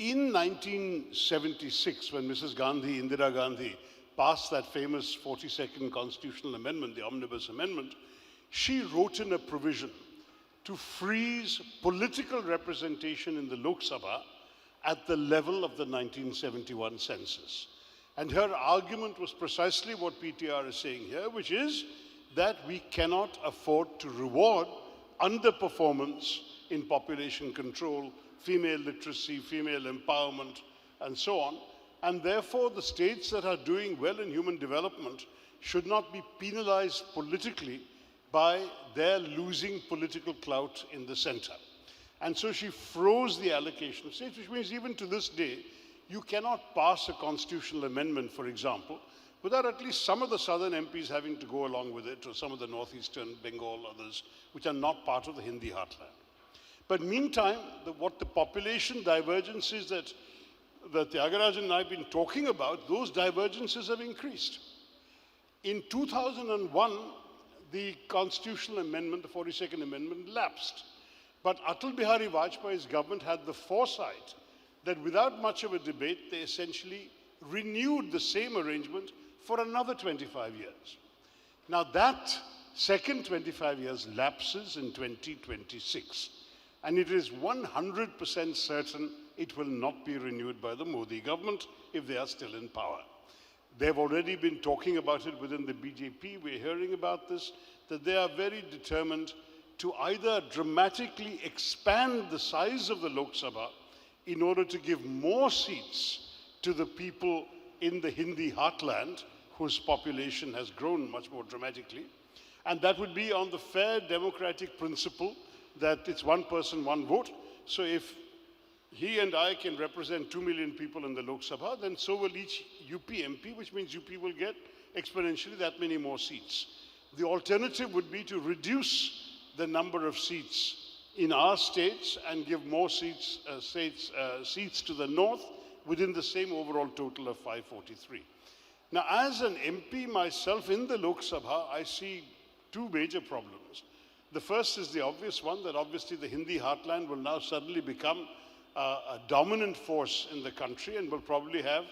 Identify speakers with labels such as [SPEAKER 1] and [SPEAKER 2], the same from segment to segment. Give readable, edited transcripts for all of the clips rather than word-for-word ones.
[SPEAKER 1] In 1976, when Mrs. Gandhi, Indira Gandhi, passed that famous 42nd constitutional amendment, the Omnibus Amendment, she wrote in a provision to freeze political representation in the Lok Sabha at the level of the 1971 census. And her argument was precisely what PTR is saying here, which is that we cannot afford to reward underperformance in population control, female literacy, female empowerment, and so on. And therefore, the states that are doing well in human development should not be penalized politically by their losing political clout in the center. And so she froze the allocation of states, which means even to this day, you cannot pass a constitutional amendment, for example, without at least some of the southern MPs having to go along with it, or some of the northeastern, Bengal, others, which are not part of the Hindi heartland. But meantime, what the population divergences that Tyagarajan and I have been talking about, those divergences have increased. In 2001, the constitutional amendment, the 42nd amendment, lapsed. But Atal Bihari Vajpayee's government had the foresight that without much of a debate, they essentially renewed the same arrangement for another 25 years. Now that second 25 years lapses in 2026. And it is 100% certain it will not be renewed by the Modi government if they are still in power. They've already been talking about it within the BJP. We're hearing about this, that they are very determined to either dramatically expand the size of the Lok Sabha in order to give more seats to the people in the Hindi heartland, whose population has grown much more dramatically. And that would be on the fair democratic principle that it's one person, one vote. So if he and I can represent 2 million people in the Lok Sabha, then so will each UP MP, which means UP will get exponentially that many more seats. The alternative would be to reduce the number of seats in our states and give more seats to the north within the same overall total of 543. Now, as an MP myself in the Lok Sabha, I see two major problems. The first is the obvious one, that obviously the Hindi heartland will now suddenly become a dominant force in the country and will probably have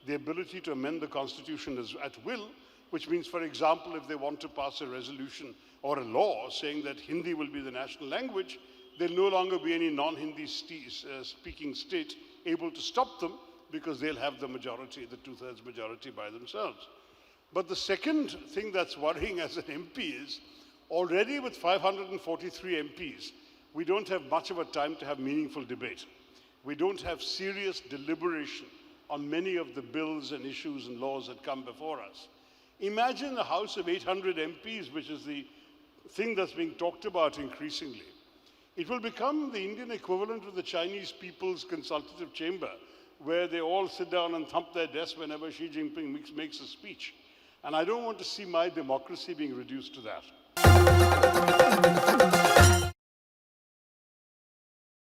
[SPEAKER 1] the ability to amend the constitution at will, which means, for example, if they want to pass a resolution or a law saying that Hindi will be the national language, there'll no longer be any non-Hindi speaking state able to stop them because they'll have the majority, the two-thirds majority by themselves. But the second thing that's worrying as an MP is, already with 543 MPs, we don't have much of a time to have meaningful debate. We don't have serious deliberation on many of the bills and issues and laws that come before us. Imagine a House of 800 MPs, which is the thing that's being talked about increasingly. It will become the Indian equivalent of the Chinese People's Consultative Chamber, where they all sit down and thump their desk whenever Xi Jinping makes a speech. And I don't want to see my democracy being reduced to that.